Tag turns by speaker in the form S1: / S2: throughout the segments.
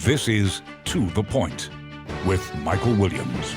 S1: This is To the Point with Michael Williams.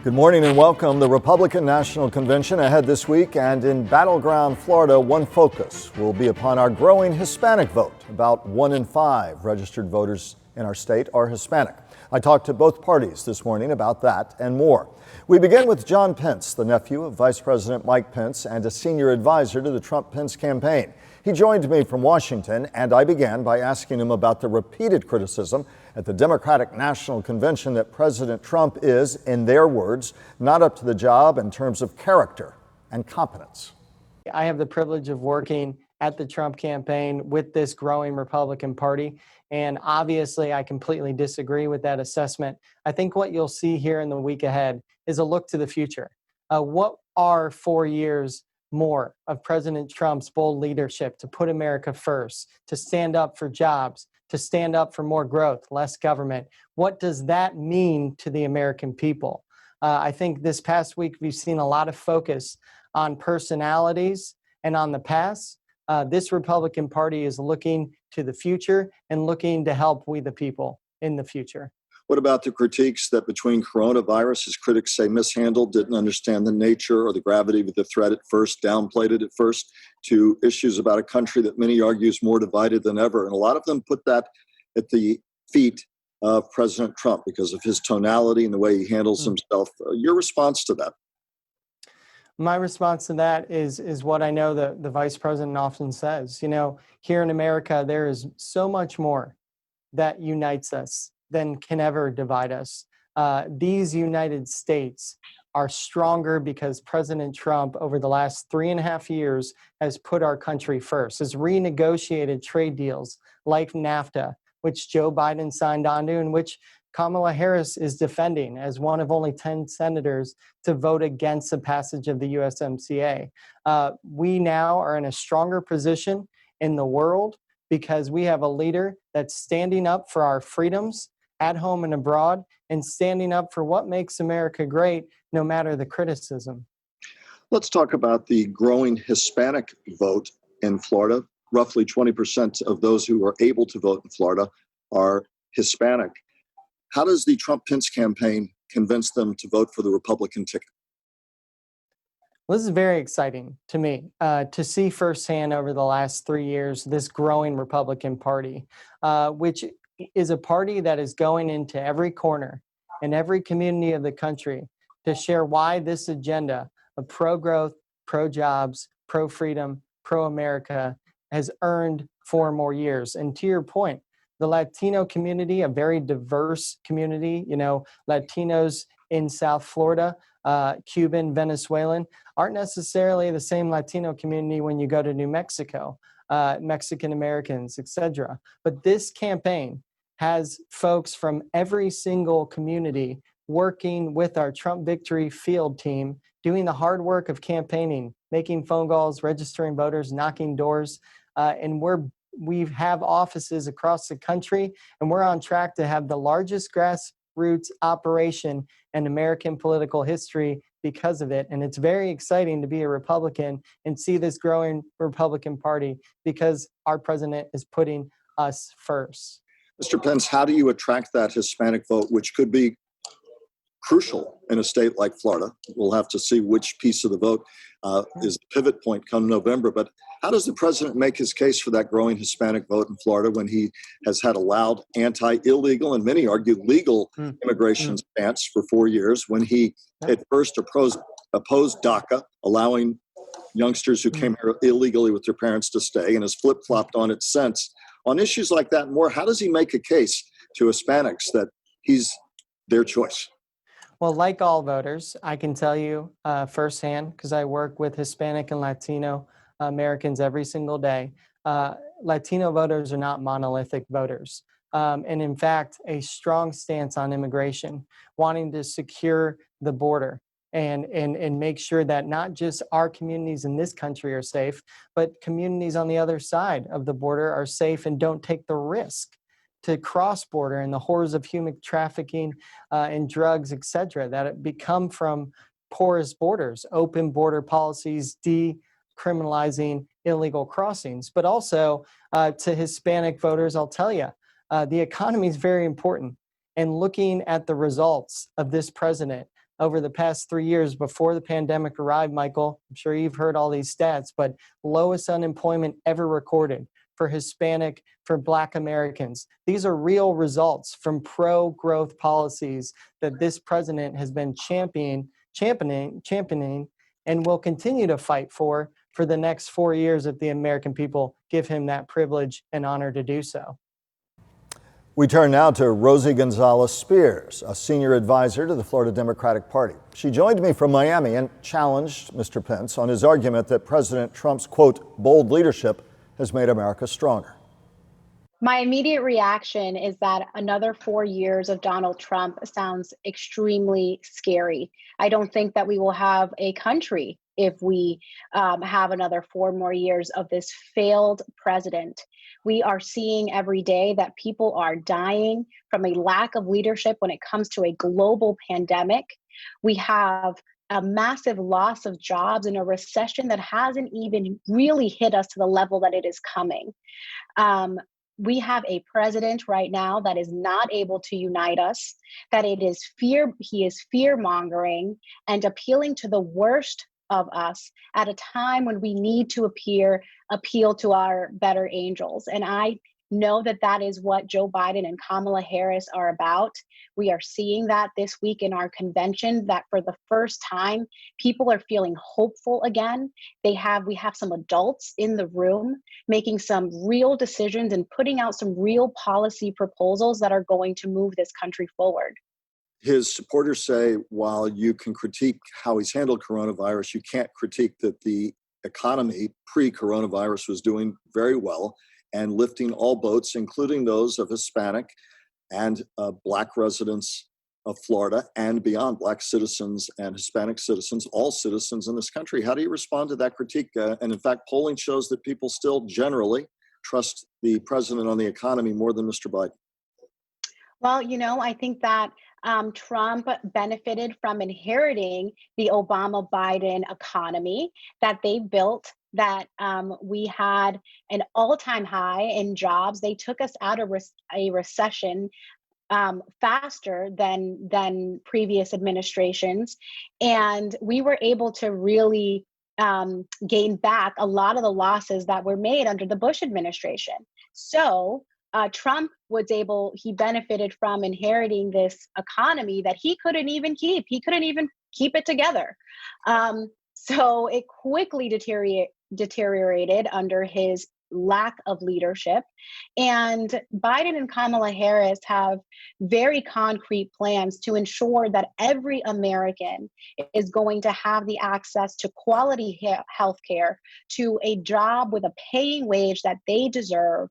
S2: Good morning and welcome. The Republican National Convention ahead this week, and in battleground Florida, one focus will be upon our growing Hispanic vote. About 1 in 5 registered voters in our state are Hispanic. I talked to both parties this morning about that and more. We begin with John Pence, the nephew of Vice President Mike Pence and a senior advisor to the Trump-Pence campaign. He joined me from Washington, and I began by asking him about the repeated criticism at the Democratic National Convention that President Trump is, in their words, not up to the job in terms of character and competence.
S3: I have the privilege of working at the Trump campaign with this growing Republican Party, and obviously I completely disagree with that assessment. I think what you'll see here in the week ahead is a look to the future. What are 4 years more of President Trump's bold leadership to put America first, to stand up for jobs, to stand up for more growth, less government? What does that mean to the American people? I think this past week we've seen a lot of focus on personalities and on the past. This Republican Party is looking to the future and looking to help we the people in the future.
S4: What about the critiques that between coronavirus, as critics say, mishandled, didn't understand the nature or the gravity of the threat at first, downplayed it at first, to issues about a country that many argue is more divided than ever? And a lot of them put that at the feet of President Trump because of his tonality and the way he handles himself. Your response to that?
S3: My response to that is what I know the vice president often says. You know, here in America, there is so much more that unites us than can ever divide us. These United States are stronger because President Trump, over the last 3.5 years, has put our country first, has renegotiated trade deals like NAFTA, which Joe Biden signed onto and which Kamala Harris is defending as one of only 10 senators to vote against the passage of the USMCA. We now are in a stronger position in the world because we have a leader that's standing up for our freedoms at home and abroad, and standing up for what makes America great, no matter the criticism.
S4: Let's talk about the growing Hispanic vote in Florida. Roughly 20% of those who are able to vote in Florida are Hispanic. How does the Trump-Pence campaign convince them to vote for the Republican ticket?
S3: Well, this is very exciting to me to see firsthand over the last 3 years this growing Republican Party, which is a party that is going into every corner in every community of the country to share why this agenda of pro-growth, pro-jobs, pro-freedom, pro-America has earned 4 more years. And to your point, the Latino community, a very diverse community, you know, Latinos in South Florida, Cuban, Venezuelan, aren't necessarily the same Latino community when you go to New Mexico, Mexican Americans, etc. But this campaign has folks from every single community working with our Trump Victory Field team, doing the hard work of campaigning, making phone calls, registering voters, knocking doors, and we have offices across the country, and we're on track to have the largest grassroots operation in American political history because of it. And it's very exciting to be a Republican and see this growing Republican Party because our president is putting us first.
S4: Mr. Pence, how do you attract that Hispanic vote, which could be crucial in a state like Florida? We'll have to see which piece of the vote is the pivot point come November. But how does the president make his case for that growing Hispanic vote in Florida when he has had allowed anti-illegal and many argue legal immigration stance for 4 years, when he at first opposed DACA, allowing youngsters who came here illegally with their parents to stay, and has flip-flopped on it since? On issues like that and more, how does he make a case to Hispanics that he's their choice?
S3: Well, like all voters, I can tell you firsthand, because I work with Hispanic and Latino Americans every single day, Latino voters are not monolithic voters. And in fact, a strong stance on immigration, wanting to secure the border and make sure that not just our communities in this country are safe, but communities on the other side of the border are safe and don't take the risk to cross border and the horrors of human trafficking and drugs, et cetera, that come from porous borders, open border policies, decriminalizing illegal crossings. But also to Hispanic voters, I'll tell you, The economy is very important. And looking at the results of this president over the past 3 years before the pandemic arrived, Michael, I'm sure you've heard all these stats, but lowest unemployment ever recorded for Hispanic, for Black Americans. These are real results from pro-growth policies that this president has been championing, and will continue to fight for the next 4 years if the American people give him that privilege and honor to do so.
S2: We turn now to Rosy Gonzalez Speers, a senior advisor to the Florida Democratic Party. She joined me from Miami and challenged Mr. Pence on his argument that President Trump's, quote, bold leadership has made America stronger.
S5: My immediate reaction is that another 4 years of Donald Trump sounds extremely scary. I don't think that we will have a country if we have another 4 more years of this failed president. We are seeing every day that people are dying from a lack of leadership when it comes to a global pandemic. We have a massive loss of jobs and a recession that hasn't even really hit us to the level that it is coming. We have a president right now that is not able to unite us, that he is fear-mongering and appealing to the worst of us at a time when we need to appeal to our better angels. And I know that that is what Joe Biden and Kamala Harris are about. We are seeing that this week in our convention, that for the first time, people are feeling hopeful again. We have some adults in the room making some real decisions and putting out some real policy proposals that are going to move this country forward.
S4: His supporters say while you can critique how he's handled coronavirus, you can't critique that the economy pre-coronavirus was doing very well and lifting all boats, including those of Hispanic and Black residents of Florida and beyond, Black citizens and Hispanic citizens, all citizens in this country. How do you respond to that critique? And in fact, polling shows that people still generally trust the president on the economy more than Mr. Biden.
S5: Well, I think that Trump benefited from inheriting the Obama-Biden economy that they built, that we had an all-time high in jobs. They took us out of a recession faster than previous administrations. And we were able to really gain back a lot of the losses that were made under the Bush administration. So Trump he benefited from inheriting this economy that he couldn't even keep. He couldn't even keep it together. So it quickly deteriorated under his lack of leadership. And Biden and Kamala Harris have very concrete plans to ensure that every American is going to have the access to quality health care, to a job with a paying wage that they deserve,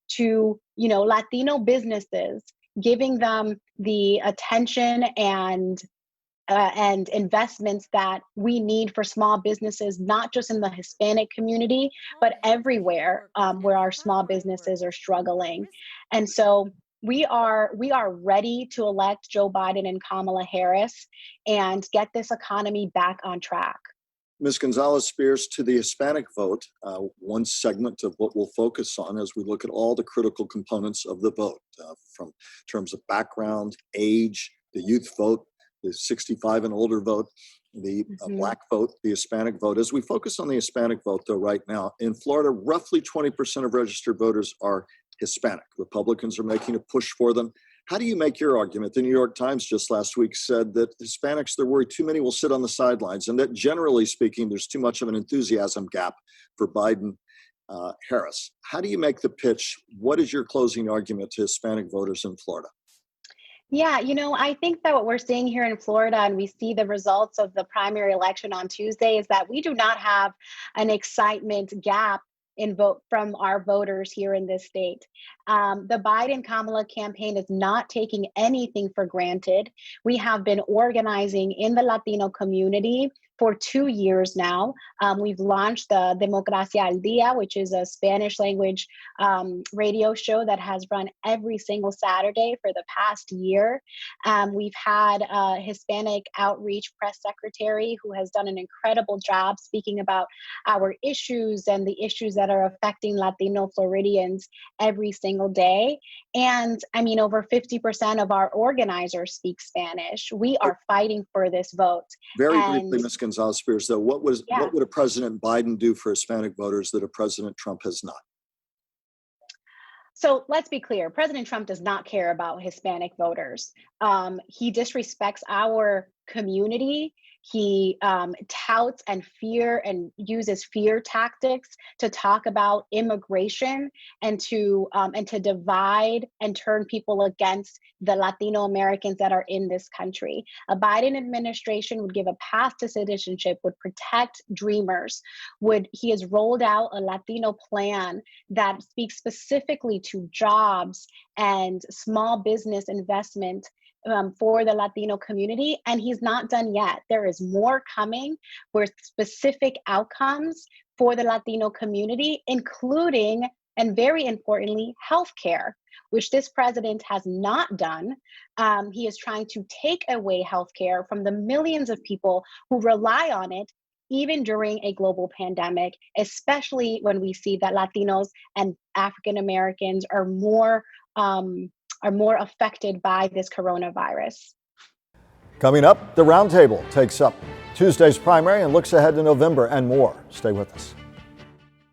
S5: to Latino businesses, giving them the attention and investments that we need for small businesses, not just in the Hispanic community, but everywhere where our small businesses are struggling. And so we are ready to elect Joe Biden and Kamala Harris and get this economy back on track.
S4: Ms. Gonzalez Speers, to the Hispanic vote, one segment of what we'll focus on as we look at all the critical components of the vote, from terms of background, age, the youth vote, the 65 and older vote, the Black vote, the Hispanic vote. As we focus on the Hispanic vote, though, right now, in Florida, roughly 20% of registered voters are Hispanic. Republicans are making a push for them. How do you make your argument? The New York Times just last week said that Hispanics, they're worried too many will sit on the sidelines, and that generally speaking, there's too much of an enthusiasm gap for Biden Harris. How do you make the pitch? What is your closing argument to Hispanic voters in Florida?
S5: Yeah, I think that what we're seeing here in Florida, and we see the results of the primary election on Tuesday, is that we do not have an excitement gap in vote from our voters here in this state. The Biden-Kamala campaign is not taking anything for granted. We have been organizing in the Latino community, for 2 years now. We've launched the Democracia al Dia, which is a Spanish language radio show that has run every single Saturday for the past year. We've had a Hispanic outreach press secretary who has done an incredible job speaking about our issues and the issues that are affecting Latino Floridians every single day. And I mean, over 50% of our organizers speak Spanish. We are fighting for this vote.
S4: Very briefly, Ms. Gonzalez Spears, though, what would a President Biden do for Hispanic voters that a President Trump has not?
S5: So let's be clear, President Trump does not care about Hispanic voters. He disrespects our community. He touts and uses fear tactics to talk about immigration and to divide and turn people against the Latino Americans that are in this country. A Biden administration would give a path to citizenship, would protect dreamers. He has rolled out a Latino plan that speaks specifically to jobs and small business investment for the Latino community, and he's not done yet. There is more coming with specific outcomes for the Latino community, including, and very importantly, healthcare, which this president has not done. He is trying to take away healthcare from the millions of people who rely on it, even during a global pandemic, especially when we see that Latinos and African Americans are more affected by this coronavirus.
S2: Coming up, the Roundtable takes up Tuesday's primary and looks ahead to November and more. Stay with us.